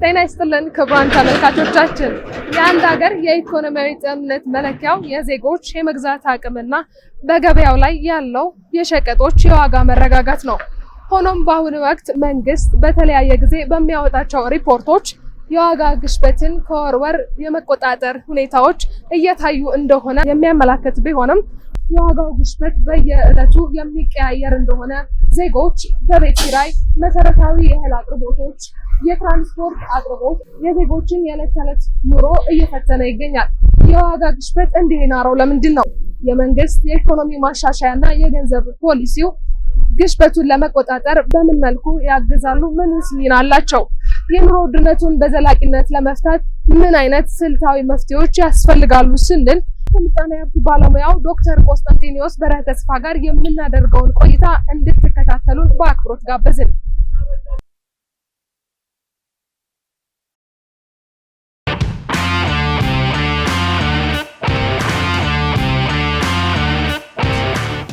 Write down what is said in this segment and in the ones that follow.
ጤና ይስጥልን ክቡራን ተመልካቾቻችን፣ የአንድ ሀገር የኢኮኖሚያዊ ጤንነት መለኪያው የዜጎች የመግዛት አቅምና በገበያው ላይ ያለው የሸቀጦች የዋጋ መረጋጋት ነው። ሆኖም በአሁኑ ወቅት መንግስት በተለያየ ጊዜ በሚያወጣቸው ሪፖርቶች የዋጋ ግሽበትን ከወር ወር የመቆጣጠር ሁኔታዎች እየታዩ እንደሆነ የሚያመላክት ቢሆንም የዋጋው ግሽበት በየዕለቱ የሚቀያየር እንደሆነ ዜጎች በቤት ኪራይ፣ መሰረታዊ የእህል አቅርቦቶች፣ የትራንስፖርት አቅርቦት የዜጎችን የዕለት ተዕለት ኑሮ እየፈተነ ይገኛል። የዋጋ ግሽበት እንዲህ ናረው ለምንድን ነው? የመንግስት የኢኮኖሚ ማሻሻያና የገንዘብ ፖሊሲው ግሽበቱን ለመቆጣጠር በምን መልኩ ያግዛሉ? ምንስ ሚና አላቸው? የኑሮ ውድነቱን በዘላቂነት ለመፍታት ምን አይነት ስልታዊ መፍትሄዎች ያስፈልጋሉ ስንል ከምጣኔ ሀብት ባለሙያው ዶክተር ቆስጠንጢኖስ በርሀ ተስፋ ጋር የምናደርገውን ቆይታ እንድትከታተሉን በአክብሮት ጋበዝን።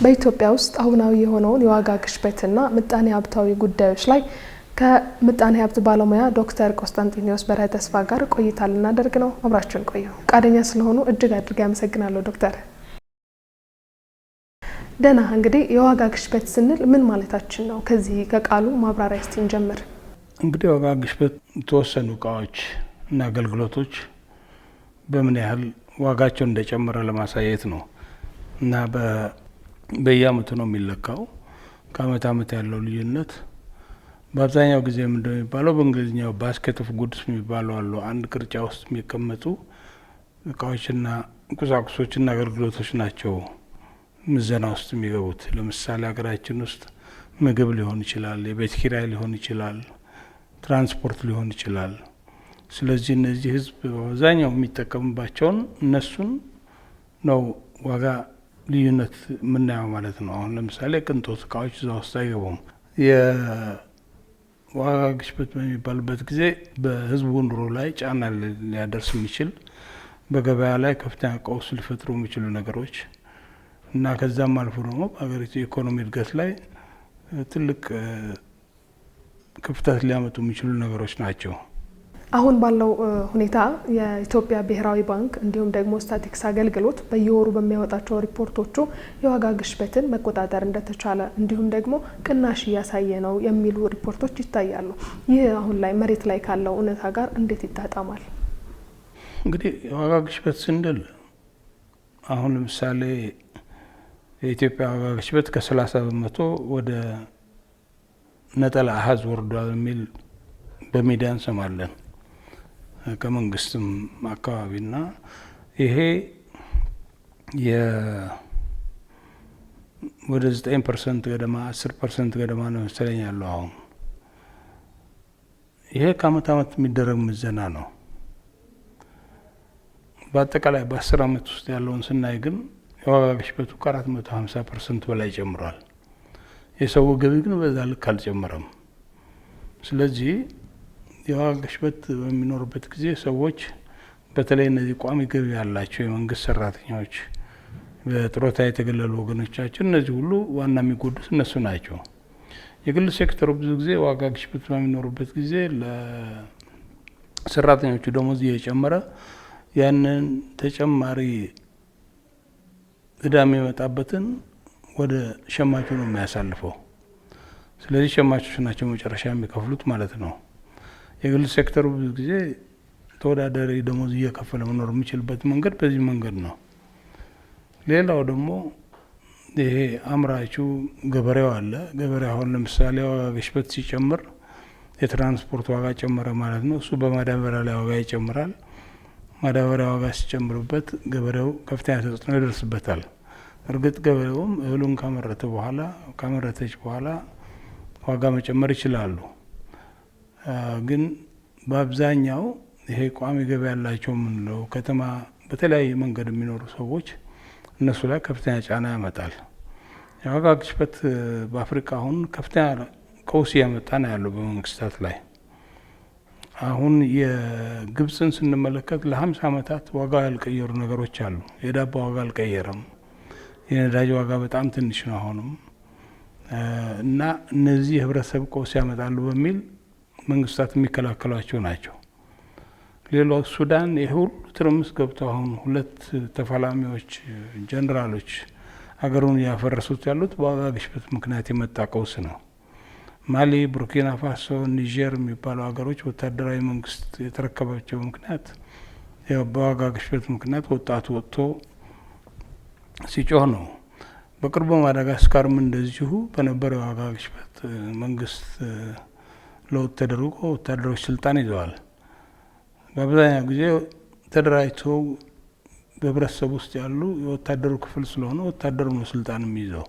በኢትዮጵያ ውስጥ አሁናዊ የሆነውን የዋጋ ግሽበትና ምጣኔ ሀብታዊ ጉዳዮች ላይ ከምጣኔ ሀብት ባለሙያ ዶክተር ቆስጠንጢኖስ በርሀ ተስፋ ጋር ቆይታ ልናደርግ ነው። አብራችሁን ቆዩ። ፈቃደኛ ስለሆኑ እጅግ አድርጌ አመሰግናለሁ ዶክተር። ደህና፣ እንግዲህ የዋጋ ግሽበት ስንል ምን ማለታችን ነው? ከዚህ ከቃሉ ማብራሪያ እስቲ እንጀምር። እንግዲህ የዋጋ ግሽበት የተወሰኑ እቃዎች እና አገልግሎቶች በምን ያህል ዋጋቸው እንደጨመረ ለማሳየት ነው እና በየአመቱ ነው የሚለካው። ከአመት አመት ያለው ልዩነት በአብዛኛው ጊዜ እንደሚባለው በእንግሊዝኛው ባስኬት ኦፍ ጉድስ የሚባሉ አሉ። አንድ ቅርጫ ውስጥ የሚቀመጡ እቃዎችና ቁሳቁሶችና አገልግሎቶች ናቸው ምዘና ውስጥ የሚገቡት። ለምሳሌ ሀገራችን ውስጥ ምግብ ሊሆን ይችላል፣ የቤት ኪራይ ሊሆን ይችላል፣ ትራንስፖርት ሊሆን ይችላል። ስለዚህ እነዚህ ህዝብ በአብዛኛው የሚጠቀምባቸውን እነሱን ነው ዋጋ ልዩነት የምናየው ማለት ነው። አሁን ለምሳሌ ቅንጦት እቃዎች እዛ ውስጥ አይገቡም። የዋጋ ግሽበት በሚባልበት ጊዜ በህዝቡ ኑሮ ላይ ጫና ሊያደርስ የሚችል በገበያ ላይ ከፍተኛ ቀውስ ሊፈጥሩ የሚችሉ ነገሮች እና ከዛም አልፎ ደግሞ በሀገሪቱ የኢኮኖሚ እድገት ላይ ትልቅ ክፍተት ሊያመጡ የሚችሉ ነገሮች ናቸው። አሁን ባለው ሁኔታ የኢትዮጵያ ብሔራዊ ባንክ እንዲሁም ደግሞ ስታቲክስ አገልግሎት በየወሩ በሚያወጣቸው ሪፖርቶቹ የዋጋ ግሽበትን መቆጣጠር እንደተቻለ እንዲሁም ደግሞ ቅናሽ እያሳየ ነው የሚሉ ሪፖርቶች ይታያሉ። ይህ አሁን ላይ መሬት ላይ ካለው እውነታ ጋር እንዴት ይጣጣማል? እንግዲህ የዋጋ ግሽበት ስንል አሁን ለምሳሌ የኢትዮጵያ ዋጋ ግሽበት ከ30 በመቶ ወደ ነጠላ አሀዝ ወርዷል የሚል በሚዲያ እንሰማለን ከመንግስትም አካባቢና ይሄ ወደ 9% ገደማ 10% ገደማ ነው መሰለኝ ያለው። አሁን ይሄ ከአመት አመት የሚደረግ ምዘና ነው። በአጠቃላይ በ10 አመት ውስጥ ያለውን ስናይ ግን የዋጋ ግሽበቱ ከ450% በላይ ጨምሯል። የሰው ገቢ ግን በዛ ልክ አልጨመረም። ስለዚህ የዋጋ ግሽበት በሚኖርበት ጊዜ ሰዎች በተለይ እነዚህ ቋሚ ገቢ ያላቸው የመንግስት ሰራተኞች፣ በጡረታ የተገለሉ ወገኖቻችን እነዚህ ሁሉ ዋና የሚጎዱት እነሱ ናቸው። የግል ሴክተሩ ብዙ ጊዜ ዋጋ ግሽበት በሚኖርበት ጊዜ ለሰራተኞቹ ደሞዝ እየጨመረ ያንን ተጨማሪ እዳ የሚመጣበትን ወደ ሸማቹ ነው የሚያሳልፈው። ስለዚህ ሸማቾች ናቸው መጨረሻ የሚከፍሉት ማለት ነው። የግል ሴክተሩ ብዙ ጊዜ ተወዳዳሪ ደሞዝ እየከፈለ መኖር የሚችልበት መንገድ በዚህ መንገድ ነው። ሌላው ደግሞ ይሄ አምራቹ ገበሬው አለ። ገበሬው አሁን ለምሳሌ ዋጋ ግሽበት ሲጨምር የትራንስፖርት ዋጋ ጨመረ ማለት ነው። እሱ በማዳበሪያ ላይ ዋጋ ይጨምራል። ማዳበሪያ ዋጋ ሲጨምርበት ገበሬው ከፍተኛ ተጽዕኖ ይደርስበታል። እርግጥ ገበሬውም እህሉን ካመረተች በኋላ ዋጋ መጨመር ይችላሉ። ግን በአብዛኛው ይሄ ቋሚ ገቢ ያላቸው የምንለው ከተማ በተለያየ መንገድ የሚኖሩ ሰዎች እነሱ ላይ ከፍተኛ ጫና ያመጣል። የዋጋ ግሽበት በአፍሪካ አሁን ከፍተኛ ቀውስ እያመጣ ነው ያለው በመንግስታት ላይ። አሁን የግብፅን ስንመለከት ለ50 አመታት ዋጋ ያልቀየሩ ነገሮች አሉ። የዳቦ ዋጋ አልቀየረም። የነዳጅ ዋጋ በጣም ትንሽ ነው አሁንም እና እነዚህ ህብረተሰብ ቀውስ ያመጣሉ በሚል መንግስታት የሚከላከሏቸው ናቸው። ሌላው ሱዳን የሁሉ ትርምስ ገብተው አሁን ሁለት ተፋላሚዎች ጀነራሎች አገሩን ያፈረሱት ያሉት በዋጋ ግሽበት ምክንያት የመጣ ቀውስ ነው። ማሊ፣ ቡርኪና ፋሶ፣ ኒጀር የሚባሉ ሀገሮች ወታደራዊ መንግስት የተረከባቸው ምክንያት በዋጋ ግሽበት ምክንያት ወጣቱ ወጥቶ ሲጮህ ነው። በቅርቡ ማዳጋስካርም እንደዚሁ በነበረው የዋጋ ግሽበት መንግስት ለውጥ ተደርጎ ወታደሮች ስልጣን ይዘዋል። በአብዛኛው ጊዜ ተደራጅተው በህብረተሰብ ውስጥ ያሉ የወታደሩ ክፍል ስለሆነ ወታደሩ ነው ስልጣን የሚይዘው።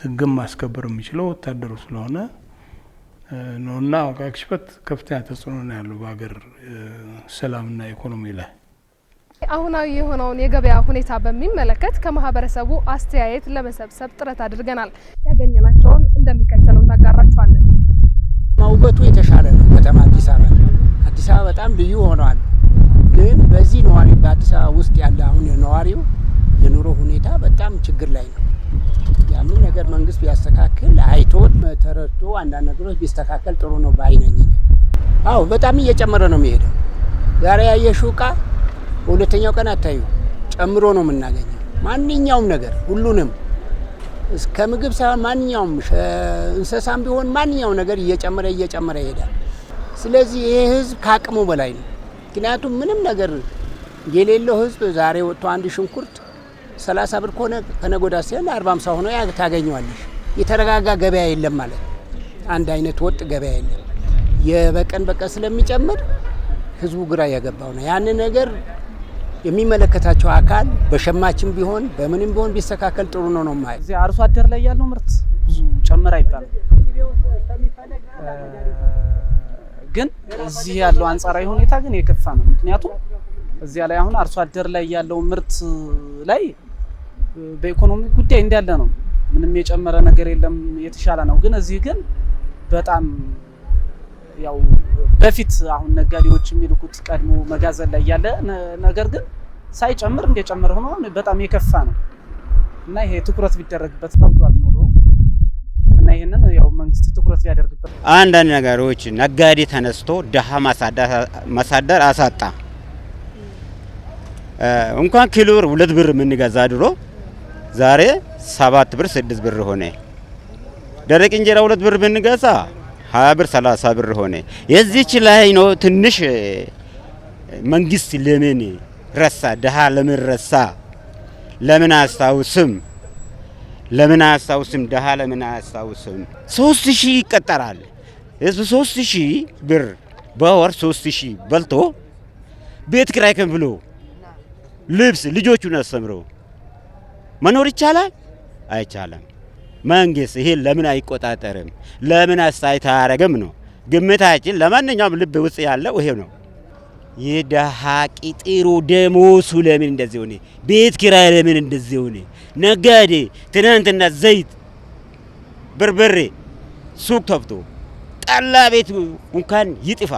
ህግም ማስከበር የሚችለው ወታደሩ ስለሆነ ነውና ዋጋ ግሽበት ከፍተኛ ተጽዕኖ ነው ያለው በሀገር ሰላምና ኢኮኖሚ ላይ። አሁናዊ የሆነውን የገበያ ሁኔታ በሚመለከት ከማህበረሰቡ አስተያየት ለመሰብሰብ ጥረት አድርገናል። ያገኘናቸውን እንደሚከተለው እናጋራችኋለን። ውበቱ የተሻለ ነው። ከተማ አዲስ አበባ በጣም ልዩ ሆኗል። ግን በዚህ ነዋሪ በአዲስ አበባ ውስጥ ያለ አሁን ነዋሪው የኑሮ ሁኔታ በጣም ችግር ላይ ነው። ያንን ነገር መንግስት ቢያስተካክል አይቶት ተረድቶ አንዳንድ ነገሮች ቢስተካከል ጥሩ ነው ባይነኝ። አዎ በጣም እየጨመረ ነው የሚሄደው። ዛሬ ያየሽው ዕቃ በሁለተኛው ቀን አታዩ ጨምሮ ነው የምናገኘው። ማንኛውም ነገር ሁሉንም እስከ ምግብ ሳይሆን ማንኛውም እንስሳም ቢሆን ማንኛውም ነገር እየጨመረ ይሄዳል። ስለዚህ ይሄ ህዝብ ከአቅሙ በላይ ነው። ምክንያቱም ምንም ነገር የሌለው ህዝብ ዛሬ ወጥቶ አንድ ሽንኩርት 30 ብር ከሆነ ከነገ ወዲያ ሲል 40-50 ሆኖ ታገኘዋለሽ። የተረጋጋ ገበያ የለም ማለት አንድ አይነት ወጥ ገበያ የለም። የበቀን ስለሚጨምር ህዝቡ ግራ ያገባው ነው። ያን ነገር የሚመለከታቸው አካል በሸማችም ቢሆን በምንም ቢሆን ቢስተካከል ጥሩ ነው ማለት። እዚህ አርሶ አደር ላይ ያለው ምርት ብዙ ጨመረ አይባልም፣ ግን እዚህ ያለው አንጻራዊ ሁኔታ ግን የከፋ ነው። ምክንያቱም እዚያ ላይ አሁን አርሶ አደር ላይ ያለው ምርት ላይ በኢኮኖሚ ጉዳይ እንዳለ ነው፣ ምንም የጨመረ ነገር የለም፣ የተሻለ ነው። ግን እዚህ ግን በጣም ያው በፊት አሁን ነጋዴዎች የሚልኩት ቀድሞ መጋዘን ላይ ያለ ነገር ግን ሳይጨምር እንደጨመረ ሆኖ በጣም የከፋ ነው እና ይሄ ትኩረት ቢደረግበት ተብሏል ኖሮ እና ይሄንን ያው መንግስት ትኩረት ቢያደርግበት። አንዳንድ ነገሮች ነጋዴ ተነስቶ ደሃ ማሳደር አሳጣ። እንኳን ኪሎ 2 ብር የምንገዛ ድሮ ዛሬ 7 ብር 6 ብር ሆነ። ደረቅ እንጀራ 2 ብር ብንገዛ 20 ብር 30 ብር ሆነ። የዚህች ላይ ነው ትንሽ መንግስት ለምን ረሳ? ደሃ ለምን ረሳ? ለምን አያስታውስም? ደሃ ለምን አያስታውስም? 3000 ይቀጠራል። እሱ 3000 ብር በወር 3000 በልቶ ቤት ኪራይ ከፍሎ ልብስ ልጆቹን አስተምሮ መኖር ይቻላል? አይቻልም። መንግስት ይሄ ለምን አይቆጣጠርም? ለምን አስተያየት አያረግም ነው ግምታችን። ለማንኛውም ልብ ውስጥ ያለው ይሄ ነው። የደሃ ቂጥሩ ደሞዙ ለምን እንደዚህ ሆነ? ቤት ኪራይ ለምን እንደዚህ ሆነ? ነጋዴ ትናንትና ዘይት፣ በርበሬ ሱቅ ተፍቶ ጠላ ቤት እንኳን ይጥፋ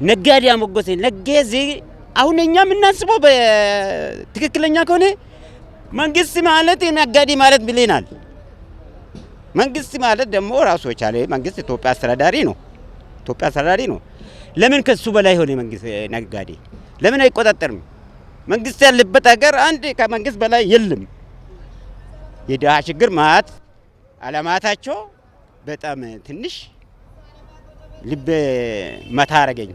ነጋዴ አሞገሰ ነጋዴ። አሁን እኛ የምናስበው በትክክለኛ ከሆነ መንግስት ማለት ነጋዴ ማለት ብለናል። መንግስት ማለት ደግሞ ራሱ የቻለ መንግስት ኢትዮጵያ አስተዳዳሪ ነው። ለምን ከሱ በላይ ሆነ? መንግስት ነጋዴ ለምን አይቆጣጠርም? መንግስት ያለበት ሀገር አንድ ከመንግስት በላይ የለም። የደሃ ችግር ማለት አለማታቸው በጣም ትንሽ ልብ መታ አረገኝ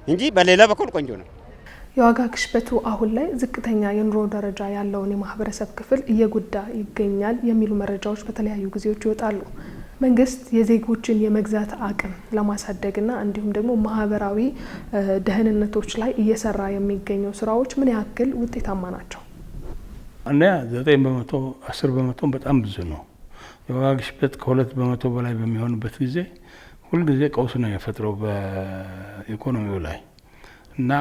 እንጂ በሌላ በኩል ቆንጆ ነው። የዋጋ ግሽበቱ አሁን ላይ ዝቅተኛ የኑሮ ደረጃ ያለውን የማህበረሰብ ክፍል እየጎዳ ይገኛል የሚሉ መረጃዎች በተለያዩ ጊዜዎች ይወጣሉ። መንግስት የዜጎችን የመግዛት አቅም ለማሳደግና እንዲሁም ደግሞ ማህበራዊ ደህንነቶች ላይ እየሰራ የሚገኘው ስራዎች ምን ያክል ውጤታማ ናቸው? እና 9% 10% በጣም ብዙ ነው። የዋጋ ግሽበት ከ2 በመቶ በላይ በሚሆንበት ጊዜ ሁልጊዜ ቀውስ ነው የፈጥረው በኢኮኖሚው ላይ እና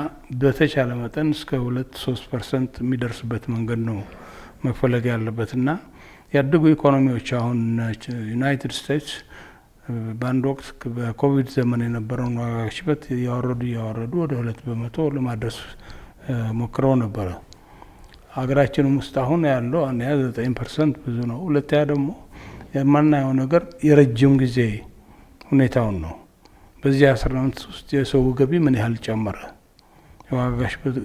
በተቻለ መጠን እስከ 2-3% የሚደርስበት መንገድ ነው መፈለግ ያለበትና ያደጉ ኢኮኖሚዎች አሁን ዩናይትድ ስቴትስ በአንድ ወቅት በኮቪድ ዘመን የነበረውን ዋጋ ግሽበት እያወረዱ ወደ 2% ለማድረስ ሞክረው ነበረ። ሀገራችንም ውስጥ አሁን ያለው 9% ብዙ ነው። ሁለተኛ ደግሞ የማናየው ነገር የረጅም ጊዜ ሁኔታውን ነው። በዚህ 10 ዓመት ውስጥ የሰው ገቢ ምን ያህል ጨመረ?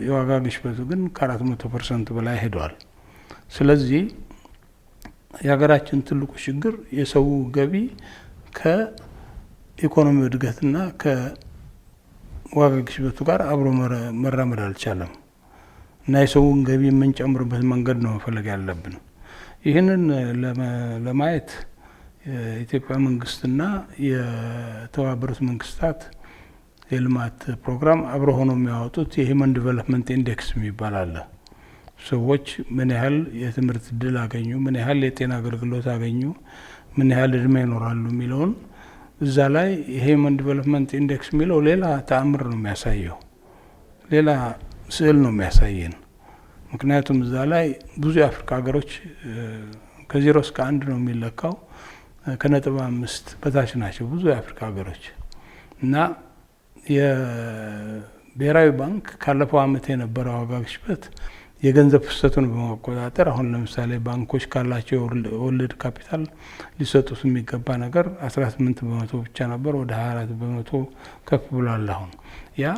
የዋጋ ግሽበቱ ግን ከ400% በላይ ሄዷል። ስለዚህ የሀገራችን ትልቁ ችግር የሰው ገቢ ከኢኮኖሚ እድገትና ከዋጋ ግሽበቱ ጋር አብሮ መራመድ አልቻለም እና የሰውን ገቢ የምንጨምርበት መንገድ ነው መፈለግ ያለብን። ይህንን ለማየት የኢትዮጵያ መንግስትና የተባበሩት መንግስታት የልማት ፕሮግራም አብሮ ሆኖ የሚያወጡት የሂውማን ዲቨሎፕመንት ኢንዴክስ የሚባል አለ። ሰዎች ምን ያህል የትምህርት እድል አገኙ፣ ምን ያህል የጤና አገልግሎት አገኙ፣ ምን ያህል እድሜ ይኖራሉ የሚለውን እዛ ላይ የሂውማን ዲቨሎፕመንት ኢንዴክስ የሚለው ሌላ ተአምር ነው የሚያሳየው፣ ሌላ ስዕል ነው የሚያሳየን። ምክንያቱም እዛ ላይ ብዙ የአፍሪካ ሀገሮች ከ0 እስከ 1 ነው የሚለካው፣ ከ5 በታች ናቸው ብዙ የአፍሪካ ሀገሮች እና የብሔራዊ ባንክ ካለፈው አመት የነበረው ዋጋ ግሽበት የገንዘብ ፍሰቱን በመቆጣጠር አሁን ለምሳሌ ባንኮች ካላቸው ወለድ ካፒታል ሊሰጡት የሚገባ ነገር 18% ብቻ ነበር፣ ወደ 24% ከፍ ብሏል። አሁን ያ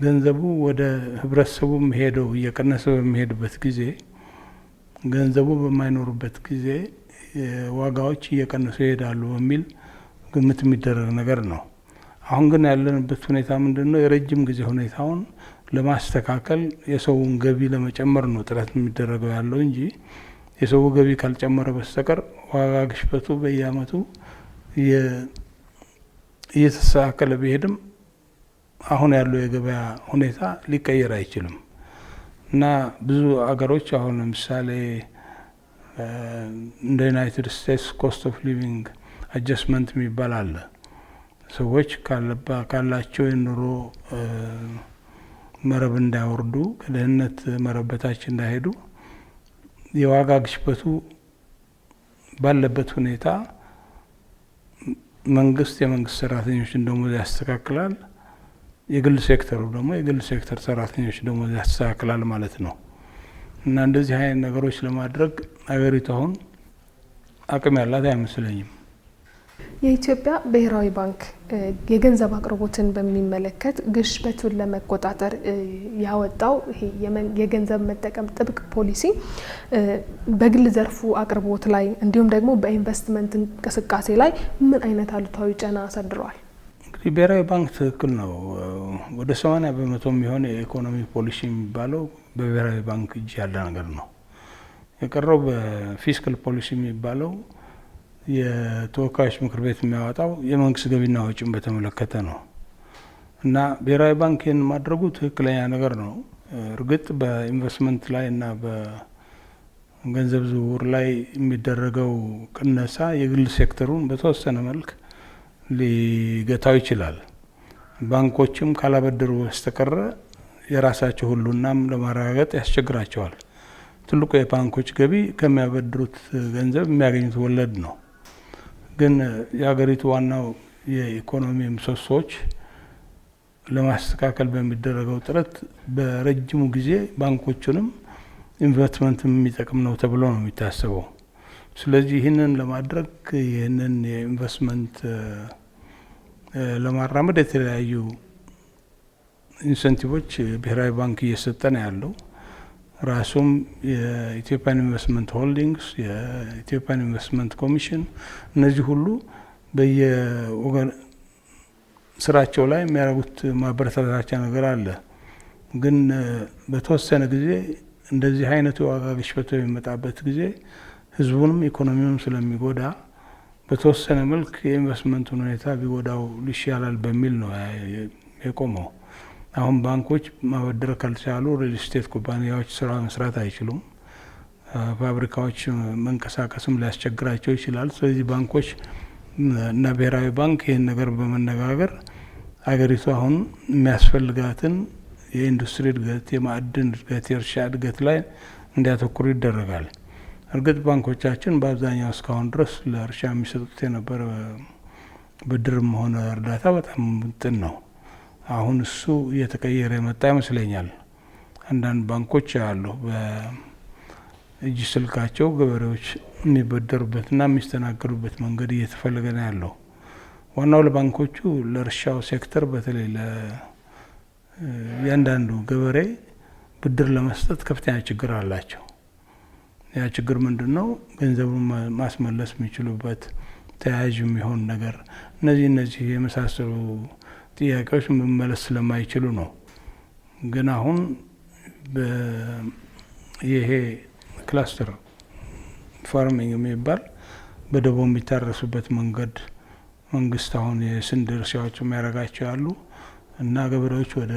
ገንዘቡ ወደ ህብረተሰቡ ሄደው እየቀነሰ በሚሄድበት ጊዜ፣ ገንዘቡ በማይኖርበት ጊዜ ዋጋዎች እየቀነሱ ይሄዳሉ በሚል ግምት የሚደረግ ነገር ነው። አሁን ግን ያለንበት ሁኔታ ምንድነው? የረጅም ጊዜ ሁኔታውን ለማስተካከል የሰውን ገቢ ለመጨመር ነው ጥረት የሚደረገው ያለው እንጂ የሰው ገቢ ካልጨመረ በስተቀር ዋጋ ግሽበቱ በየአመቱ እየተስተካከለ ቢሄድም አሁን ያለው የገበያ ሁኔታ ሊቀየር አይችልም እና ብዙ አገሮች አሁን ለምሳሌ እንደ ዩናይትድ ስቴትስ ኮስት ኦፍ ሊቪንግ አጀስትመንት የሚባል አለ። ሰዎች ካላቸው የኑሮ መረብ እንዳይወርዱ፣ ከድህነት መረብ በታች እንዳይሄዱ የዋጋ ግሽበቱ ባለበት ሁኔታ መንግስት የመንግስት ሰራተኞችን ደሞዝ ያስተካክላል፣ የግል ሴክተሩ ደግሞ የግል ሴክተር ሰራተኞች ደሞዝ ያስተካክላል ማለት ነው እና እንደዚህ አይነት ነገሮች ለማድረግ አገሪቱ አሁን አቅም ያላት አይመስለኝም። የኢትዮጵያ ብሔራዊ ባንክ የገንዘብ አቅርቦትን በሚመለከት ግሽበቱን ለመቆጣጠር ያወጣው ይሄ የገንዘብ መጠቀም ጥብቅ ፖሊሲ በግል ዘርፉ አቅርቦት ላይ እንዲሁም ደግሞ በኢንቨስትመንት እንቅስቃሴ ላይ ምን አይነት አሉታዊ ጫና አሳድረዋል? እንግዲህ ብሔራዊ ባንክ ትክክል ነው። ወደ 80% የሚሆን የኢኮኖሚ ፖሊሲ የሚባለው በብሔራዊ ባንክ እጅ ያለ ነገር ነው። የቀረው በፊስካል ፖሊሲ የሚባለው የተወካዮች ምክር ቤት የሚያወጣው የመንግስት ገቢና ወጪን በተመለከተ ነው እና ብሔራዊ ባንክ ይህን ማድረጉ ትክክለኛ ነገር ነው። እርግጥ በኢንቨስትመንት ላይ እና በገንዘብ ዝውውር ላይ የሚደረገው ቅነሳ የግል ሴክተሩን በተወሰነ መልክ ሊገታው ይችላል። ባንኮችም ካላበደሩ በስተቀረ የራሳቸው ሁሉናም ለማረጋገጥ ያስቸግራቸዋል። ትልቁ የባንኮች ገቢ ከሚያበድሩት ገንዘብ የሚያገኙት ወለድ ነው። ግን የሀገሪቱ ዋናው የኢኮኖሚ ምሰሶዎች ለማስተካከል በሚደረገው ጥረት በረጅሙ ጊዜ ባንኮቹንም ኢንቨስትመንት የሚጠቅም ነው ተብሎ ነው የሚታሰበው። ስለዚህ ይህንን ለማድረግ ይህንን የኢንቨስትመንት ለማራመድ የተለያዩ ኢንሴንቲቮች ብሔራዊ ባንክ እየሰጠ ነው ያለው። ራሱም የኢትዮጵያን ኢንቨስትመንት ሆልዲንግስ፣ የኢትዮጵያን ኢንቨስትመንት ኮሚሽን እነዚህ ሁሉ በየወገን ስራቸው ላይ የሚያደርጉት ማበረታቻ ነገር አለ። ግን በተወሰነ ጊዜ እንደዚህ አይነቱ የዋጋ ግሽበት በሚመጣበት ጊዜ ህዝቡንም ኢኮኖሚውንም ስለሚጎዳ በተወሰነ መልክ የኢንቨስትመንቱን ሁኔታ ቢጎዳው ይሻላል በሚል ነው የቆመው። አሁን ባንኮች ማበደር ካልቻሉ ሪል ስቴት ኩባንያዎች ስራ መስራት አይችሉም። ፋብሪካዎች መንቀሳቀስም ሊያስቸግራቸው ይችላል። ስለዚህ ባንኮች እና ብሔራዊ ባንክ ይህን ነገር በመነጋገር አገሪቱ አሁን የሚያስፈልጋትን የኢንዱስትሪ እድገት፣ የማዕድን እድገት፣ የእርሻ እድገት ላይ እንዲያተኩሩ ይደረጋል። እርግጥ ባንኮቻችን በአብዛኛው እስካሁን ድረስ ለእርሻ የሚሰጡት የነበረ ብድርም ሆነ እርዳታ በጣም ምጥን ነው። አሁን እሱ እየተቀየረ የመጣ ይመስለኛል። አንዳንድ ባንኮች አሉ በእጅ ስልካቸው ገበሬዎች የሚበደሩበትና የሚስተናገዱበት መንገድ እየተፈለገ ነው ያለው። ዋናው ለባንኮቹ ለእርሻው ሴክተር በተለይ ለእያንዳንዱ ገበሬ ብድር ለመስጠት ከፍተኛ ችግር አላቸው። ያ ችግር ምንድነው? ገንዘቡን ማስመለስ የሚችሉበት ተያያዥ የሚሆን ነገር እነዚህ የመሳሰሉ ጥያቄዎች መመለስ ስለማይችሉ ነው። ግን አሁን ይሄ ክላስተር ፋርሚንግ የሚባል በደቦ የሚታረሱበት መንገድ መንግስት አሁን የስንዴ እርሻዎች የሚያደርጋቸው ያሉ እና ገበሬዎች ወደ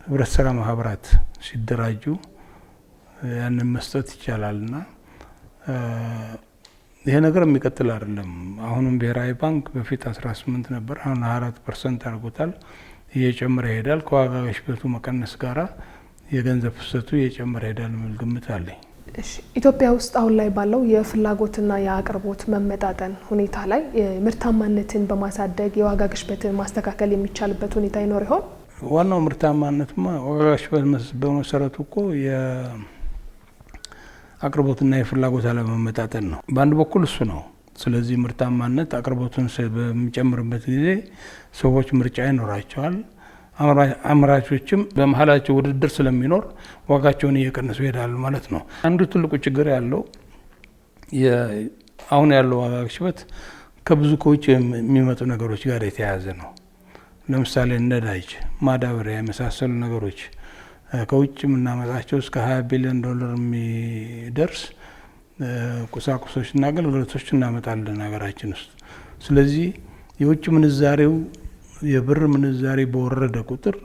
ህብረት ስራ ማህበራት ሲደራጁ ያንን መስጠት ይቻላልና ይሄ ነገር የሚቀጥል አይደለም። አሁንም ብሔራዊ ባንክ በፊት 18 ነበር፣ አሁን 4% አድርጎታል። እየጨመረ ይሄዳል። ከዋጋ ግሽበቱ መቀነስ ጋራ የገንዘብ ፍሰቱ እየጨመረ ይሄዳል የሚል ግምት አለኝ። ኢትዮጵያ ውስጥ አሁን ላይ ባለው የፍላጎትና የአቅርቦት መመጣጠን ሁኔታ ላይ ምርታማነትን በማሳደግ የዋጋ ግሽበትን ማስተካከል የሚቻልበት ሁኔታ ይኖር ይሆን? ዋናው ምርታማነትማ ዋጋ ግሽበት በመሰረቱ እኮ የአቅርቦትና የፍላጎት አለመመጣጠን ነው። በአንድ በኩል እሱ ነው። ስለዚህ ምርታማነት አቅርቦቱን በሚጨምርበት ጊዜ ሰዎች ምርጫ ይኖራቸዋል። አምራቾችም በመሀላቸው ውድድር ስለሚኖር ዋጋቸውን እየቀነሱ ይሄዳሉ ማለት ነው። አንዱ ትልቁ ችግር ያለው አሁን ያለው ዋጋ ግሽበት ከብዙ ከውጭ የሚመጡ ነገሮች ጋር የተያያዘ ነው። ለምሳሌ ነዳጅ፣ ማዳበሪያ የመሳሰሉ ነገሮች ከውጭ የምናመጣቸው እስከ $20 ቢሊዮን የሚደርስ ቁሳቁሶችና አገልግሎቶች እናመጣለን ሀገራችን ውስጥ። ስለዚህ የውጭ ምንዛሬው የብር ምንዛሬ በወረደ ቁጥር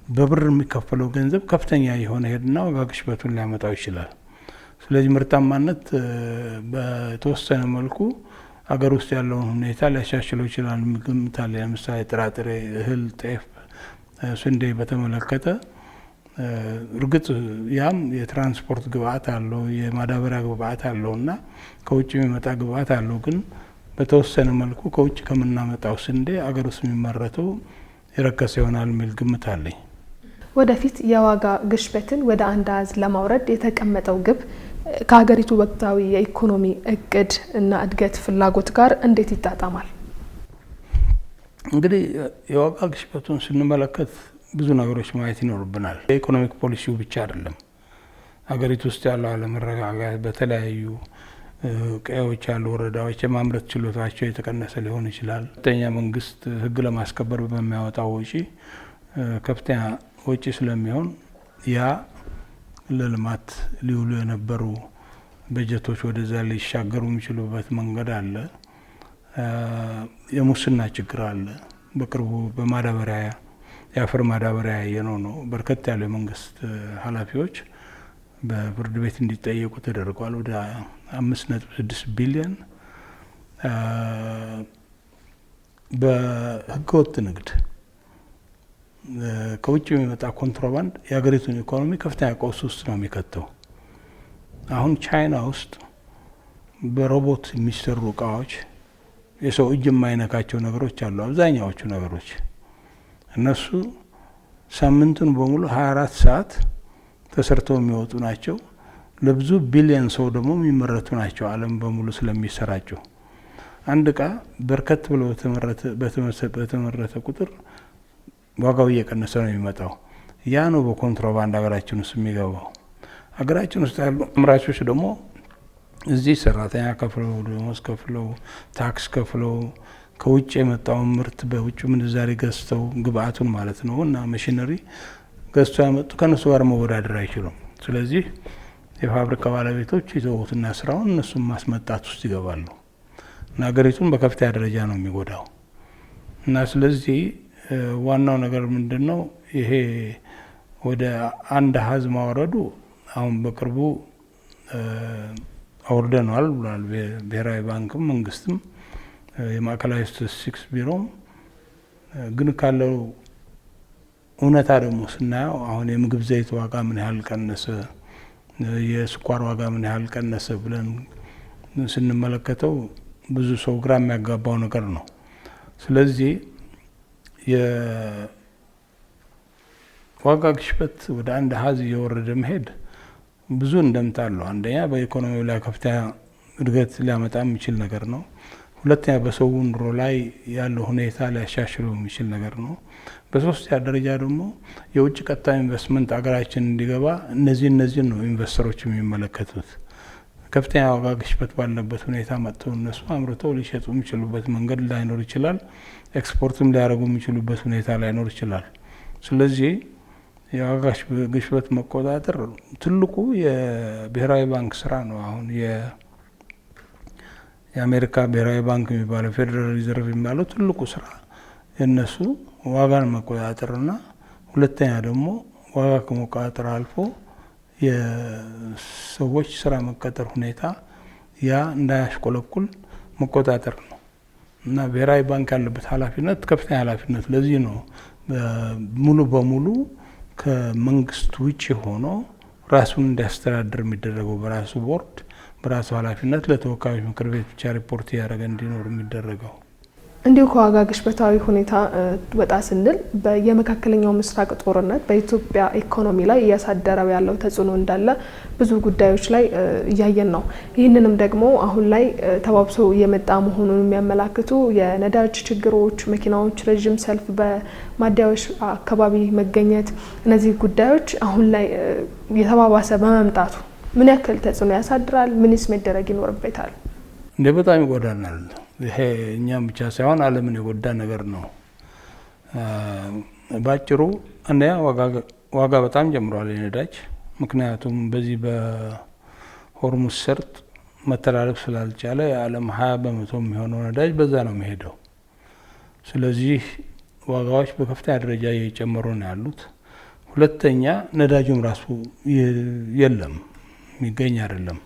በብር የሚከፈለው ገንዘብ ከፍተኛ የሆነ ሄድና ዋጋ ግሽበቱን ሊያመጣው ይችላል። ስለዚህ ምርታማነት በተወሰነ መልኩ አገር ውስጥ ያለውን ሁኔታ ሊያሻሽለው ይችላል ግምታል። ለምሳሌ ጥራጥሬ፣ እህል፣ ጤፍ፣ ስንዴ በተመለከተ እርግጥ ያም የትራንስፖርት ግብአት አለው፣ የማዳበሪያ ግብአት አለው እና ከውጭ የሚመጣ ግብአት አለው። ግን በተወሰነ መልኩ ከውጭ ከምናመጣው ስንዴ አገር ውስጥ የሚመረተው የረከሰ ይሆናል የሚል ግምት አለኝ። ወደፊት የዋጋ ግሽበትን ወደ አንድ አሃዝ ለማውረድ የተቀመጠው ግብ ከሀገሪቱ ወቅታዊ የኢኮኖሚ እቅድ እና እድገት ፍላጎት ጋር እንዴት ይጣጣማል? እንግዲህ የዋጋ ግሽበቱን ስንመለከት ብዙ ነገሮች ማየት ይኖርብናል። የኢኮኖሚክ ፖሊሲው ብቻ አይደለም። ሀገሪቱ ውስጥ ያለው አለመረጋጋት በተለያዩ ቀዮች ያሉ ወረዳዎች የማምረት ችሎታቸው የተቀነሰ ሊሆን ይችላል። ከፍተኛ መንግስት ሕግ ለማስከበር በሚያወጣው ወጪ ከፍተኛ ወጪ ስለሚሆን ያ ለልማት ሊውሉ የነበሩ በጀቶች ወደዛ ሊሻገሩ የሚችሉበት መንገድ አለ። የሙስና ችግር አለ። በቅርቡ በማዳበሪያ የአፈር ማዳበሪያ ያየነው ነው። በርከት ያሉ የመንግስት ኃላፊዎች በፍርድ ቤት እንዲጠየቁ ተደርጓል። ወደ 5.6 ቢሊዮን በህገወጥ ንግድ ከውጭ የሚመጣ ኮንትሮባንድ የሀገሪቱን ኢኮኖሚ ከፍተኛ ቀውስ ውስጥ ነው የሚከተው። አሁን ቻይና ውስጥ በሮቦት የሚሰሩ እቃዎች የሰው እጅ የማይነካቸው ነገሮች አሉ። አብዛኛዎቹ ነገሮች እነሱ ሳምንቱን በሙሉ 24 ሰዓት ተሰርተው የሚወጡ ናቸው። ለብዙ ቢሊዮን ሰው ደግሞ የሚመረቱ ናቸው። ዓለም በሙሉ ስለሚሰራጩ አንድ እቃ በርከት ብሎ በተመረተ ቁጥር ዋጋው እየቀነሰ ነው የሚመጣው። ያ ነው በኮንትሮባንድ ሀገራችን ውስጥ የሚገባው። ሀገራችን ውስጥ ያሉ አምራቾች ደግሞ እዚህ ሰራተኛ ከፍለው፣ ደሞዝ ከፍለው፣ ታክስ ከፍለው ከውጭ የመጣውን ምርት በውጭ ምንዛሬ ገዝተው ግብአቱን ማለት ነው እና ማሽነሪ ገዝተው ያመጡ ከነሱ ጋር መወዳደር አይችሉም። ስለዚህ የፋብሪካ ባለቤቶች ይዘውትና ስራውን እነሱም ማስመጣት ውስጥ ይገባሉ እና ሀገሪቱን በከፍተኛ ደረጃ ነው የሚጎዳው እና ስለዚህ ዋናው ነገር ምንድነው? ይሄ ወደ አንድ አሃዝ ማውረዱ አሁን በቅርቡ አውርደናል ብሏል ብሔራዊ ባንክም መንግስትም የማዕከላዊ ስታቲስቲክስ ቢሮም። ግን ካለው እውነታ ደግሞ ስናየው አሁን የምግብ ዘይት ዋጋ ምን ያህል ቀነሰ፣ የስኳር ዋጋ ምን ያህል ቀነሰ ብለን ስንመለከተው ብዙ ሰው ግራ የሚያጋባው ነገር ነው። ስለዚህ የዋጋ ግሽበት ወደ አንድ አሃዝ እየወረደ መሄድ ብዙ እንደምታ አለው። አንደኛ በኢኮኖሚው ላይ ከፍተኛ እድገት ሊያመጣ የሚችል ነገር ነው። ሁለተኛ በሰው ኑሮ ላይ ያለው ሁኔታ ሊያሻሽለው የሚችል ነገር ነው። በሶስተኛ ደረጃ ደግሞ የውጭ ቀጥታ ኢንቨስትመንት አገራችን እንዲገባ እነዚህ ነው ኢንቨስተሮች የሚመለከቱት። ከፍተኛ ዋጋ ግሽበት ባለበት ሁኔታ መጥተው እነሱ አምርተው ሊሸጡ የሚችሉበት መንገድ ላይኖር ይችላል። ኤክስፖርትም ሊያደርጉ የሚችሉበት ሁኔታ ላይኖር ይችላል። ስለዚህ የዋጋ ግሽበት መቆጣጠር ትልቁ የብሔራዊ ባንክ ስራ ነው። አሁን የአሜሪካ ብሔራዊ ባንክ የሚባለው ፌዴራል ሪዘርቭ የሚባለው ትልቁ ስራ የነሱ ዋጋን መቆጣጠርና ሁለተኛ ደግሞ ዋጋ ከመቆጣጠር አልፎ የሰዎች ስራ መቀጠር ሁኔታ ያ እንዳያሽቆለቁል መቆጣጠር ነው እና ብሔራዊ ባንክ ያለበት ኃላፊነት ከፍተኛ ኃላፊነት። ለዚህ ነው ሙሉ በሙሉ ከመንግስት ውጭ ሆኖ ራሱን እንዲያስተዳድር የሚደረገው በራሱ ቦርድ በራሱ ኃላፊነት ለተወካዮች ምክር ቤት ብቻ ሪፖርት እያደረገ እንዲኖር የሚደረገው። እንዲሁ ከዋጋ ግሽበታዊ ሁኔታ ወጣ ስንል የመካከለኛው ምስራቅ ጦርነት በኢትዮጵያ ኢኮኖሚ ላይ እያሳደረው ያለው ተጽዕኖ እንዳለ ብዙ ጉዳዮች ላይ እያየን ነው። ይህንንም ደግሞ አሁን ላይ ተባብሶ እየመጣ መሆኑን የሚያመላክቱ የነዳጅ ችግሮች፣ መኪናዎች ረዥም ሰልፍ በማደያዎች አካባቢ መገኘት፣ እነዚህ ጉዳዮች አሁን ላይ የተባባሰ በመምጣቱ ምን ያክል ተጽዕኖ ያሳድራል? ምንስ መደረግ ይኖርበታል? እንደ በጣም ይጎዳናል። ይሄ እኛም ብቻ ሳይሆን ዓለምን የጎዳ ነገር ነው። ባጭሩ አንደኛ ዋጋ በጣም ጀምሯል የነዳጅ። ምክንያቱም በዚህ በሆርሙዝ ሰርጥ መተላለፍ ስላልቻለ የዓለም 20% የሚሆነው ነዳጅ በዛ ነው የሚሄደው። ስለዚህ ዋጋዎች በከፍተኛ ደረጃ እየጨመሩ ነው ያሉት። ሁለተኛ ነዳጁም ራሱ የለም፣ የሚገኝ አይደለም።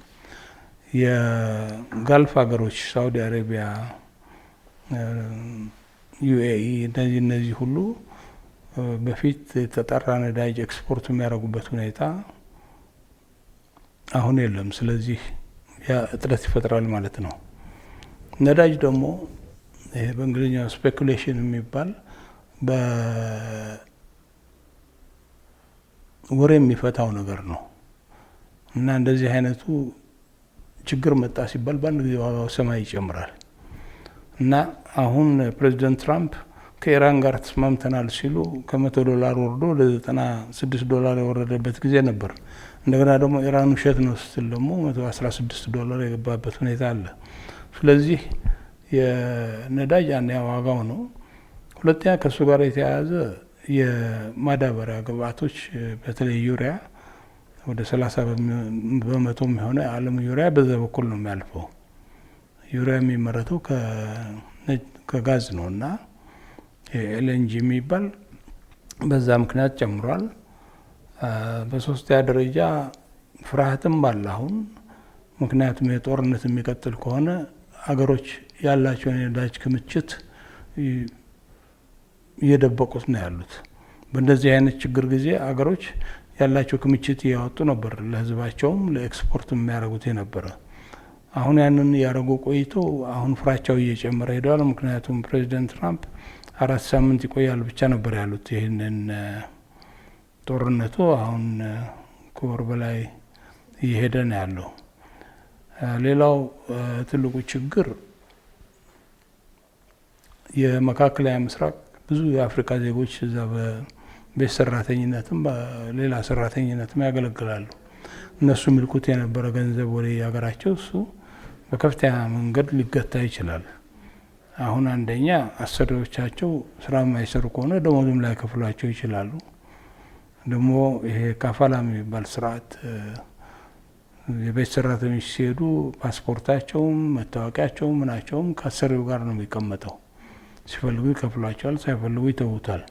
የጋልፍ ሀገሮች ሳውዲ አረቢያ፣ ዩኤኢ እነዚህ ሁሉ በፊት የተጣራ ነዳጅ ኤክስፖርት የሚያደርጉበት ሁኔታ አሁን የለም። ስለዚህ ያ እጥረት ይፈጥራል ማለት ነው። ነዳጅ ደግሞ ይሄ በእንግሊዝኛው ስፔኩሌሽን የሚባል በወሬ የሚፈታው ነገር ነው እና እንደዚህ አይነቱ ችግር መጣ ሲባል በአንድ ጊዜ ዋጋው ሰማይ ይጨምራል እና አሁን ፕሬዚደንት ትራምፕ ከኢራን ጋር ተስማምተናል ሲሉ $100 ወርዶ $96 የወረደበት ጊዜ ነበር። እንደገና ደግሞ ኢራን ውሸት ነው ስትል ደግሞ $116 የገባበት ሁኔታ አለ። ስለዚህ የነዳጅ አንደኛ ዋጋው ነው። ሁለተኛ ከእሱ ጋር የተያያዘ የማዳበሪያ ግብአቶች በተለይ ዩሪያ ወደ 30% የሚሆነ የዓለም ዩሪያ በዛ በኩል ነው የሚያልፈው። ዩሪያ የሚመረተው ከጋዝ ነው እና ኤልኤንጂ የሚባል በዛ ምክንያት ጨምሯል። በሶስተኛ ደረጃ ፍርሃትም አለ አሁን። ምክንያቱም የጦርነት የሚቀጥል ከሆነ አገሮች ያላቸውን የነዳጅ ክምችት እየደበቁት ነው ያሉት። በእንደዚህ አይነት ችግር ጊዜ አገሮች ያላቸው ክምችት እያወጡ ነበር ለህዝባቸውም ለኤክስፖርት የሚያደርጉት የነበረ። አሁን ያንን ያደረጉ ቆይቶ አሁን ፍራቻው እየጨመረ ሄደዋል። ምክንያቱም ፕሬዚደንት ትራምፕ 4 ሳምንት ይቆያል ብቻ ነበር ያሉት። ይህንን ጦርነቱ አሁን ከወር በላይ እየሄደ ነው ያለው። ሌላው ትልቁ ችግር የመካከለኛ ምስራቅ ብዙ የአፍሪካ ዜጎች እዛ ቤት ሰራተኝነትም በሌላ ሰራተኝነትም ያገለግላሉ። እነሱ ሚልኩት የነበረ ገንዘብ ወደ ሀገራቸው እሱ በከፍተኛ መንገድ ሊገታ ይችላል። አሁን አንደኛ አሰሪዎቻቸው ስራ የማይሰሩ ከሆነ ደሞዝም ላይ ከፍሏቸው ይችላሉ። ደግሞ ይሄ ካፋላ የሚባል ስርዓት የቤት ሰራተኞች ሲሄዱ ፓስፖርታቸውም መታወቂያቸውም ምናቸውም ከአሰሪው ጋር ነው የሚቀመጠው። ሲፈልጉ ይከፍሏቸዋል፣ ሳይፈልጉ ይተውታል።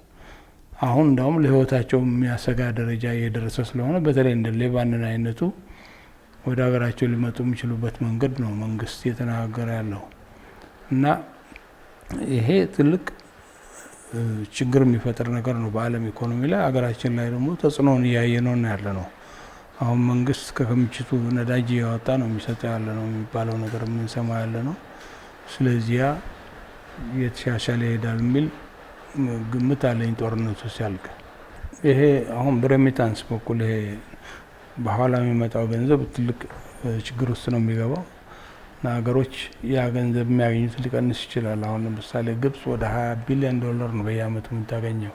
አሁን እንደውም ለህይወታቸው የሚያሰጋ ደረጃ እየደረሰ ስለሆነ በተለይ እንደ ሌባንን አይነቱ ወደ ሀገራቸው ሊመጡ የሚችሉበት መንገድ ነው መንግስት እየተነጋገረ ያለው እና ይሄ ትልቅ ችግር የሚፈጥር ነገር ነው በዓለም ኢኮኖሚ ላይ። ሀገራችን ላይ ደግሞ ተጽዕኖውን እያየ ነው ያለ ነው። አሁን መንግስት ከክምችቱ ነዳጅ እያወጣ ነው የሚሰጠው ያለ ነው የሚባለው ነገር የምንሰማ ያለ ነው። ስለዚህ ያ እየተሻሻለ ይሄዳል የሚል ግምት አለኝ ጦርነቱ ሲያልቅ። ይሄ አሁን በሬሚታንስ በኩል ይሄ በኋላ የሚመጣው ገንዘብ ትልቅ ችግር ውስጥ ነው የሚገባው እና ሀገሮች ያ ገንዘብ የሚያገኙት ሊቀንስ ይችላል። አሁን ለምሳሌ ግብጽ ወደ 20 ቢሊዮን ዶላር ነው በየአመቱ የምታገኘው።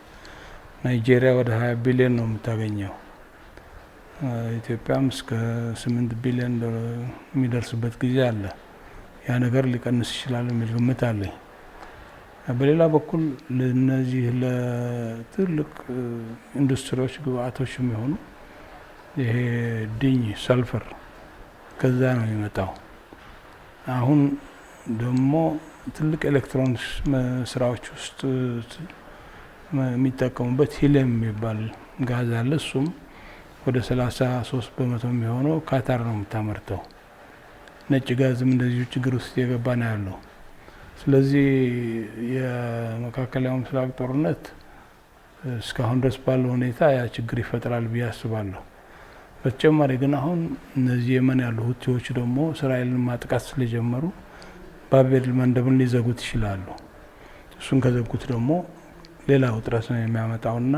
ናይጄሪያ ወደ 20 ቢሊዮን ነው የምታገኘው። ኢትዮጵያም እስከ 8 ቢሊዮን ዶላር የሚደርስበት ጊዜ አለ። ያ ነገር ሊቀንስ ይችላል የሚል ግምት አለኝ። በሌላ በኩል ለነዚህ ለትልቅ ኢንዱስትሪዎች ግብአቶች የሚሆኑ ይሄ ድኝ ሰልፈር ከዛ ነው የሚመጣው። አሁን ደግሞ ትልቅ ኤሌክትሮኒክስ ስራዎች ውስጥ የሚጠቀሙበት ሂሊየም የሚባል ጋዝ አለ። እሱም ወደ 33 በመቶ የሚሆነው ካታር ነው የምታመርተው። ነጭ ጋዝም እንደዚሁ ችግር ውስጥ የገባ ነው ያለው። ስለዚህ የመካከለኛው ምስራቅ ጦርነት እስካሁን ድረስ ባለው ሁኔታ ያ ችግር ይፈጥራል ብዬ አስባለሁ። በተጨማሪ ግን አሁን እነዚህ የመን ያሉ ሁቲዎች ደግሞ እስራኤልን ማጥቃት ስለጀመሩ ባቤል መንደብን ሊዘጉት ይችላሉ። እሱን ከዘጉት ደግሞ ሌላ ውጥረት ነው የሚያመጣውና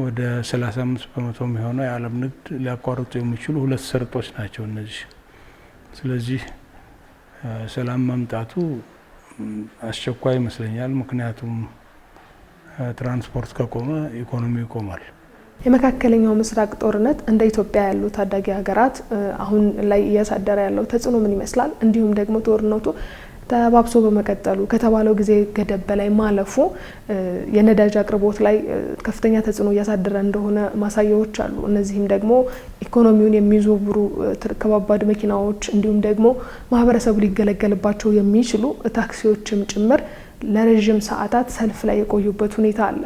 ወደ 35 በመቶ የሚሆነው የዓለም ንግድ ሊያቋርጡ የሚችሉ 2 ሰርጦች ናቸው እነዚህ። ስለዚህ ሰላም መምጣቱ አስቸኳይ ይመስለኛል። ምክንያቱም ትራንስፖርት ከቆመ ኢኮኖሚ ይቆማል። የመካከለኛው ምስራቅ ጦርነት እንደ ኢትዮጵያ ያሉ ታዳጊ ሀገራት አሁን ላይ እያሳደረ ያለው ተጽዕኖ ምን ይመስላል? እንዲሁም ደግሞ ጦርነቱ ተባብሶ በመቀጠሉ ከተባለው ጊዜ ገደብ በላይ ማለፉ የነዳጅ አቅርቦት ላይ ከፍተኛ ተጽዕኖ እያሳደረ እንደሆነ ማሳያዎች አሉ። እነዚህም ደግሞ ኢኮኖሚውን የሚዞብሩ ከባባድ መኪናዎች እንዲሁም ደግሞ ማህበረሰቡ ሊገለገልባቸው የሚችሉ ታክሲዎችም ጭምር ለረጅም ሰዓታት ሰልፍ ላይ የቆዩበት ሁኔታ አለ።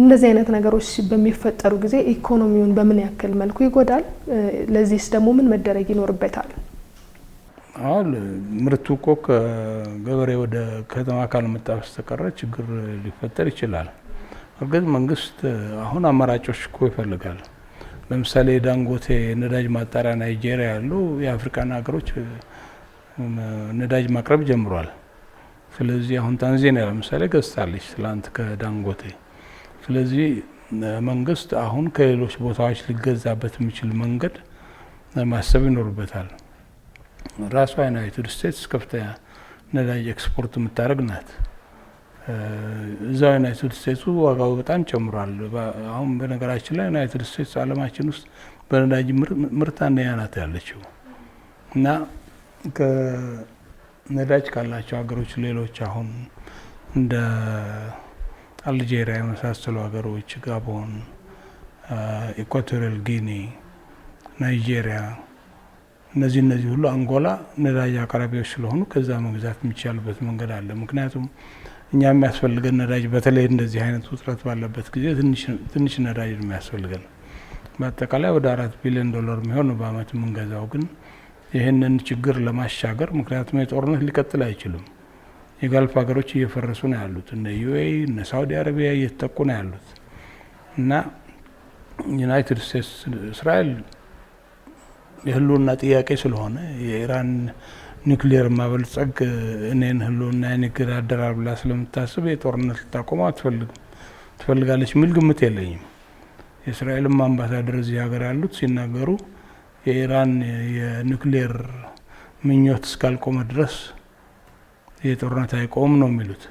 እነዚህ አይነት ነገሮች በሚፈጠሩ ጊዜ ኢኮኖሚውን በምን ያክል መልኩ ይጎዳል? ለዚህስ ደግሞ ምን መደረግ ይኖርበታል? አሁን ምርቱ እኮ ከገበሬ ወደ ከተማ ካልመጣ በስተቀር ችግር ሊፈጠር ይችላል። እርግጥ መንግስት አሁን አማራጮች እኮ ይፈልጋል። ለምሳሌ ዳንጎቴ ነዳጅ ማጣሪያ ናይጄሪያ ያሉ የአፍሪካን ሀገሮች ነዳጅ ማቅረብ ጀምሯል። ስለዚህ አሁን ታንዛኒያ ለምሳሌ ገዝታለች ትላንት ከዳንጎቴ። ስለዚህ መንግስት አሁን ከሌሎች ቦታዎች ሊገዛበት የሚችል መንገድ ማሰብ ይኖርበታል። ራሷ ዩናይትድ ስቴትስ ከፍተኛ ነዳጅ ኤክስፖርት የምታደርግ ናት። እዛው ዩናይትድ ስቴትሱ ዋጋው በጣም ጨምሯል። አሁን በነገራችን ላይ ዩናይትድ ስቴትስ ዓለማችን ውስጥ በነዳጅ ምርት አንደኛ ናት ያለችው እና ነዳጅ ካላቸው ሀገሮች ሌሎች አሁን እንደ አልጄሪያ የመሳሰሉ ሀገሮች፣ ጋቦን፣ ኢኳቶሪያል ጊኒ፣ ናይጄሪያ እነዚህ ሁሉ አንጎላ ነዳጅ አቅራቢዎች ስለሆኑ ከዛ መግዛት የሚቻልበት መንገድ አለ። ምክንያቱም እኛ የሚያስፈልገን ነዳጅ በተለይ እንደዚህ አይነት ውጥረት ባለበት ጊዜ ትንሽ ነዳጅ ነው የሚያስፈልገን። በአጠቃላይ ወደ 4 ቢሊዮን ዶላር የሚሆን ነው በአመት የምንገዛው። ግን ይህንን ችግር ለማሻገር ምክንያቱም የጦርነት ሊቀጥል አይችልም። የጋልፍ ሀገሮች እየፈረሱ ነው ያሉት። እነ ዩኤኢ እነ ሳውዲ አረቢያ እየተጠቁ ነው ያሉት እና ዩናይትድ ስቴትስ እስራኤል የህልውና ጥያቄ ስለሆነ የኢራን ኒውክሊየር ማበልጸግ እኔን ህልውና ይገዳደራል ብላ ስለምታስብ የጦርነት ልታቆመው ትፈልጋለች የሚል ግምት የለኝም። የእስራኤልም አምባሳደር እዚህ ሀገር ያሉት ሲናገሩ የኢራን የኒውክሊየር ምኞት እስካልቆመ ድረስ የጦርነት አይቆም ነው የሚሉት።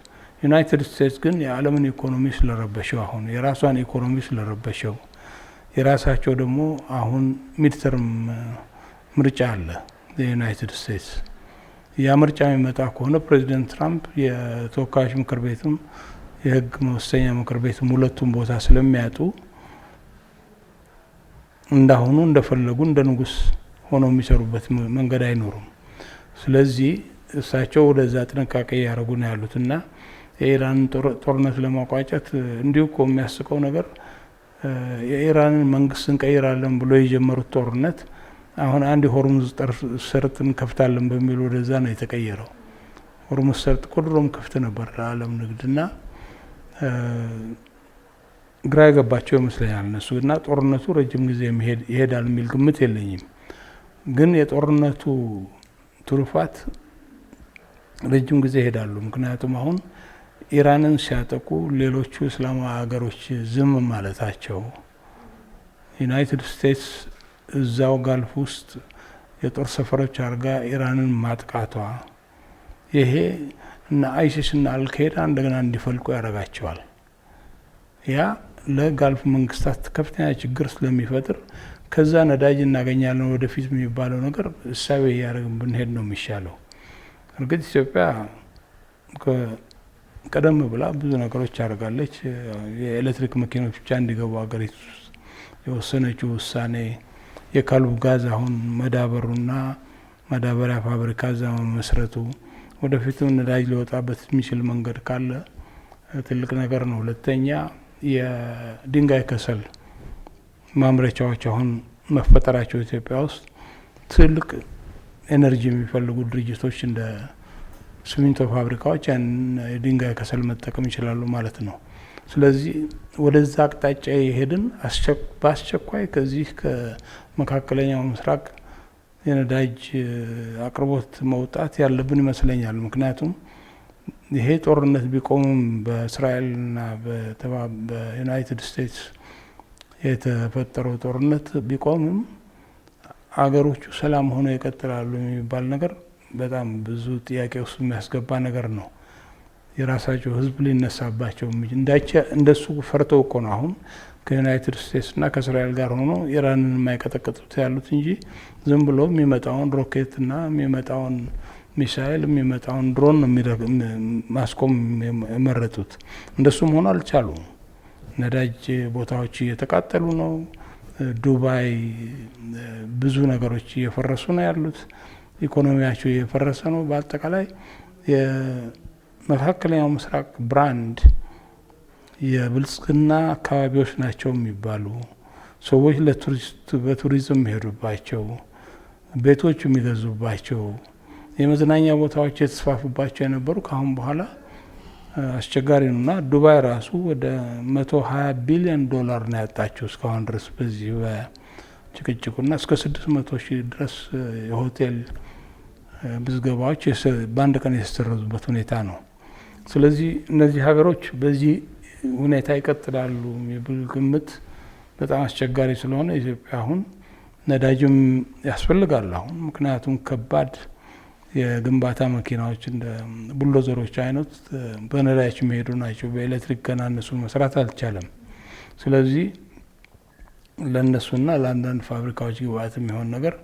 ዩናይትድ ስቴትስ ግን የዓለምን ኢኮኖሚ ስለረበሸው አሁን የራሷን ኢኮኖሚ ስለረበሸው የራሳቸው ደግሞ አሁን ሚድተርም ምርጫ አለ የዩናይትድ ስቴትስ። ያ ምርጫ የሚመጣ ከሆነ ፕሬዚደንት ትራምፕ የተወካዮች ምክር ቤትም የህግ መወሰኛ ምክር ቤትም ሁለቱም ቦታ ስለሚያጡ እንዳሁኑ እንደፈለጉ እንደ ንጉስ ሆነው የሚሰሩበት መንገድ አይኖሩም። ስለዚህ እሳቸው ወደዛ ጥንቃቄ ያደረጉ ነው ያሉትና የኢራን ጦርነት ለማቋጨት እንዲሁ እኮ የሚያስቀው ነገር የኢራንን መንግስት እንቀይራለን ብሎ የጀመሩት ጦርነት አሁን አንድ የሆርሙዝ ሰርጥ እንከፍታለን በሚል ወደዛ ነው የተቀየረው። ሆርሙዝ ሰርጥ ድሮም ክፍት ነበር ለዓለም ንግድና ግራ የገባቸው ይመስለኛል እነሱ እና ጦርነቱ ረጅም ጊዜ ይሄዳል የሚል ግምት የለኝም። ግን የጦርነቱ ትሩፋት ረጅም ጊዜ ይሄዳሉ። ምክንያቱም አሁን ኢራንን ሲያጠቁ ሌሎቹ እስላማዊ ሀገሮች ዝም ማለታቸው ዩናይትድ ስቴትስ እዛው ጋልፍ ውስጥ የጦር ሰፈሮች አድርጋ ኢራንን ማጥቃቷ ይሄ እና አይሲስ እና አልካይዳ እንደገና እንዲፈልቁ ያደርጋቸዋል። ያ ለጋልፍ መንግስታት ከፍተኛ ችግር ስለሚፈጥር ከዛ ነዳጅ እናገኛለን ወደፊት የሚባለው ነገር እሳቤ እያደረግን ብንሄድ ነው የሚሻለው። እርግጥ ኢትዮጵያ ቀደም ብላ ብዙ ነገሮች አድርጋለች። የኤሌክትሪክ መኪኖች ብቻ እንዲገቡ ሀገሪቱ የወሰነችው ውሳኔ፣ የካሉብ ጋዝ አሁን መዳበሩና ማዳበሪያ ፋብሪካ እዛ መመስረቱ፣ ወደፊትም ነዳጅ ሊወጣበት የሚችል መንገድ ካለ ትልቅ ነገር ነው። ሁለተኛ የድንጋይ ከሰል ማምረቻዎች አሁን መፈጠራቸው ኢትዮጵያ ውስጥ ትልቅ ኤነርጂ የሚፈልጉ ድርጅቶች እንደ ሲሚንቶ ፋብሪካዎች ያን የድንጋይ ከሰል መጠቀም ይችላሉ ማለት ነው። ስለዚህ ወደዛ አቅጣጫ የሄድን በአስቸኳይ ከዚህ ከመካከለኛው ምስራቅ የነዳጅ አቅርቦት መውጣት ያለብን ይመስለኛል። ምክንያቱም ይሄ ጦርነት ቢቆምም በእስራኤልና በዩናይትድ ስቴትስ የተፈጠረው ጦርነት ቢቆምም አገሮቹ ሰላም ሆነው ይቀጥላሉ የሚባል ነገር በጣም ብዙ ጥያቄ ውስጥ የሚያስገባ ነገር ነው። የራሳቸው ሕዝብ ሊነሳባቸው እንደሱ ፈርተው እኮ ነው አሁን ከዩናይትድ ስቴትስና ከእስራኤል ጋር ሆኖ ኢራንን የማይቀጠቅጡት ያሉት እንጂ ዝም ብሎ የሚመጣውን ሮኬትና የሚመጣውን ሚሳይል የሚመጣውን ድሮን ማስቆም የመረጡት። እንደሱም ሆኖ አልቻሉም። ነዳጅ ቦታዎች እየተቃጠሉ ነው። ዱባይ ብዙ ነገሮች እየፈረሱ ነው ያሉት። ኢኮኖሚያቸው እየፈረሰ ነው። በአጠቃላይ የመካከለኛው ምስራቅ ብራንድ የብልጽግና አካባቢዎች ናቸው የሚባሉ ሰዎች በቱሪዝም የሚሄዱባቸው፣ ቤቶች የሚገዙባቸው፣ የመዝናኛ ቦታዎች የተስፋፉባቸው የነበሩ ከአሁን በኋላ አስቸጋሪ ነው እና ዱባይ ራሱ ወደ 120 ቢሊዮን ዶላር ነው ያጣቸው እስካሁን ድረስ በዚህ በጭቅጭቁና እስከ 600 ሺህ ድረስ የሆቴል ምዝገባዎች በአንድ ቀን የተሰረዙበት ሁኔታ ነው። ስለዚህ እነዚህ ሀገሮች በዚህ ሁኔታ ይቀጥላሉ የሚብል ግምት በጣም አስቸጋሪ ስለሆነ ኢትዮጵያ አሁን ነዳጅም ያስፈልጋል አሁን ምክንያቱም ከባድ የግንባታ መኪናዎች እንደ ቡልዶዘሮች አይነት በነዳጅ የሚሄዱ ናቸው። በኤሌክትሪክ ገና እነሱ መስራት አልቻለም። ስለዚህ ለእነሱና ለአንዳንድ ፋብሪካዎች ግብአት የሚሆን ነገር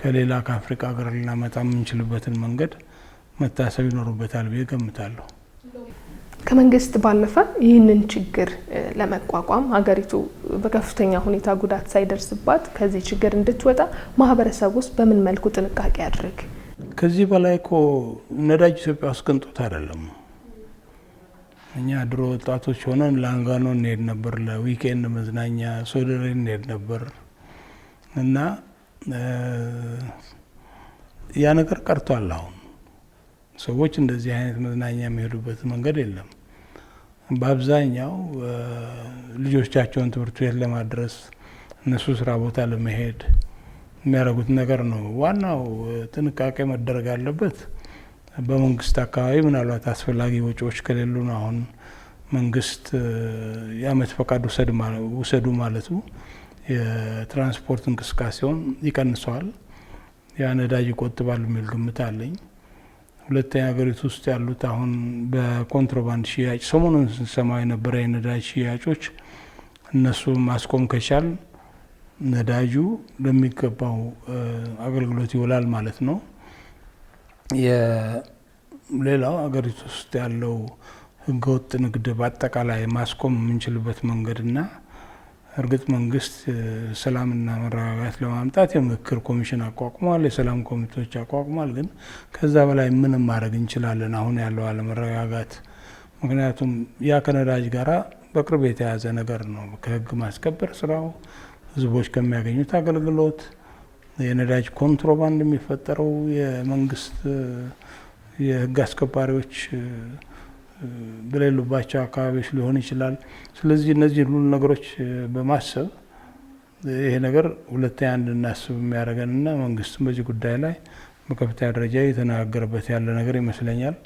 ከሌላ ከአፍሪካ ሀገር ልናመጣ የምንችልበትን መንገድ መታሰብ ይኖሩበታል ብዬ ገምታለሁ። ከመንግስት ባለፈ ይህንን ችግር ለመቋቋም ሀገሪቱ በከፍተኛ ሁኔታ ጉዳት ሳይደርስባት ከዚህ ችግር እንድትወጣ ማህበረሰብ ውስጥ በምን መልኩ ጥንቃቄ ያድርግ? ከዚህ በላይ እኮ ነዳጅ ኢትዮጵያ ውስጥ ቅንጦት አይደለም። እኛ ድሮ ወጣቶች ሆነን ላንጋኖ እንሄድ ነበር፣ ለዊኬንድ መዝናኛ ሶደሬ እንሄድ ነበር እና ያ ነገር ቀርቷል። አሁን ሰዎች እንደዚህ አይነት መዝናኛ የሚሄዱበት መንገድ የለም። በአብዛኛው ልጆቻቸውን ትምህርት ቤት ለማድረስ እነሱ ስራ ቦታ ለመሄድ የሚያደርጉት ነገር ነው። ዋናው ጥንቃቄ መደረግ አለበት በመንግስት አካባቢ ምናልባት አስፈላጊ ወጪዎች ከሌሉ ነው አሁን መንግስት የአመት ፈቃድ ውሰዱ ማለቱ የትራንስፖርት እንቅስቃሴውን ይቀንሰዋል፣ ያ ነዳጅ ይቆጥባል የሚል ግምት አለኝ። ሁለተኛ ሀገሪቱ ውስጥ ያሉት አሁን በኮንትሮባንድ ሽያጭ ሰሞኑን ስንሰማ የነበረ የነዳጅ ሽያጮች እነሱ ማስቆም ከቻል ነዳጁ ለሚገባው አገልግሎት ይውላል ማለት ነው። ሌላው ሀገሪቱ ውስጥ ያለው ህገወጥ ንግድ በአጠቃላይ ማስቆም የምንችልበት መንገድና እርግጥ መንግስት ሰላምና መረጋጋት ለማምጣት የምክክር ኮሚሽን አቋቁሟል፣ የሰላም ኮሚቴዎች አቋቁሟል። ግን ከዛ በላይ ምንም ማድረግ እንችላለን አሁን ያለው አለመረጋጋት? ምክንያቱም ያ ከነዳጅ ጋራ በቅርብ የተያዘ ነገር ነው። ከህግ ማስከበር ስራው፣ ህዝቦች ከሚያገኙት አገልግሎት፣ የነዳጅ ኮንትሮባንድ የሚፈጠረው የመንግስት የህግ አስከባሪዎች በሌሉባቸው አካባቢዎች ሊሆን ይችላል። ስለዚህ እነዚህ ሁሉ ነገሮች በማሰብ ይሄ ነገር ሁለተኛ እንድናስብ የሚያደርገንና መንግስትም በዚህ ጉዳይ ላይ በከፍተኛ ደረጃ የተነጋገረበት ያለ ነገር ይመስለኛል።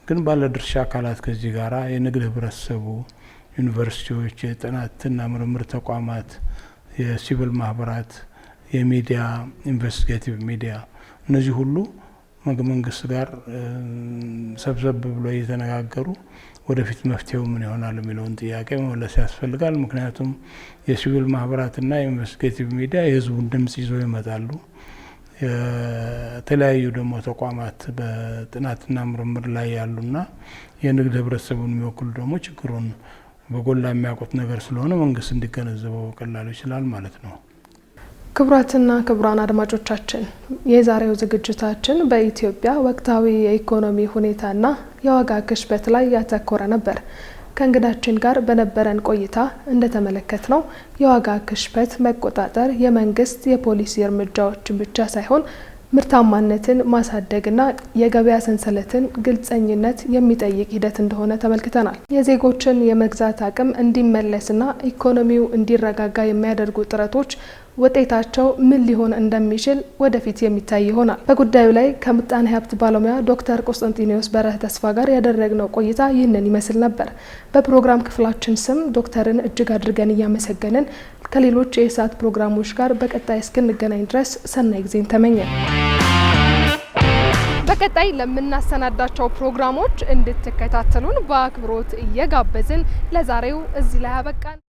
ግን ባለድርሻ አካላት ከዚህ ጋራ የንግድ ህብረተሰቡ፣ ዩኒቨርሲቲዎች፣ የጥናትና ምርምር ተቋማት፣ የሲቪል ማህበራት፣ የሚዲያ ኢንቨስቲጌቲቭ ሚዲያ እነዚህ ሁሉ መንግስት ጋር ሰብሰብ ብሎ እየተነጋገሩ ወደፊት መፍትሄው ምን ይሆናል የሚለውን ጥያቄ መመለስ ያስፈልጋል። ምክንያቱም የሲቪል ማህበራትና የኢንቨስቲጌቲቭ ሚዲያ የህዝቡን ድምጽ ይዞ ይመጣሉ። የተለያዩ ደግሞ ተቋማት በጥናትና ምርምር ላይ ያሉና የንግድ ህብረተሰቡን የሚወክሉ ደግሞ ችግሩን በጎላ የሚያውቁት ነገር ስለሆነ መንግስት እንዲገነዘበው ቀላሉ ይችላል ማለት ነው። ክቡራትና ክቡራን አድማጮቻችን የዛሬው ዝግጅታችን በኢትዮጵያ ወቅታዊ የኢኮኖሚ ሁኔታና የዋጋ ግሽበት ላይ ያተኮረ ነበር። ከእንግዳችን ጋር በነበረን ቆይታ እንደተመለከትነው የዋጋ ግሽበት መቆጣጠር የመንግስት የፖሊሲ እርምጃዎችን ብቻ ሳይሆን ምርታማነትን ማሳደግና የገበያ ሰንሰለትን ግልጸኝነት የሚጠይቅ ሂደት እንደሆነ ተመልክተናል። የዜጎችን የመግዛት አቅም እንዲመለስና ኢኮኖሚው እንዲረጋጋ የሚያደርጉ ጥረቶች ውጤታቸው ምን ሊሆን እንደሚችል ወደፊት የሚታይ ይሆናል። በጉዳዩ ላይ ከምጣኔ ሀብት ባለሙያ ዶክተር ቆስጠንጢኖስ በረህ ተስፋ ጋር ያደረግነው ቆይታ ይህንን ይመስል ነበር። በፕሮግራም ክፍላችን ስም ዶክተርን እጅግ አድርገን እያመሰገንን ከሌሎች የኢሳት ፕሮግራሞች ጋር በቀጣይ እስክንገናኝ ድረስ ሰናይ ጊዜን ተመኘን። በቀጣይ ለምናሰናዳቸው ፕሮግራሞች እንድትከታተሉን በአክብሮት እየጋበዝን ለዛሬው እዚህ ላይ አበቃን።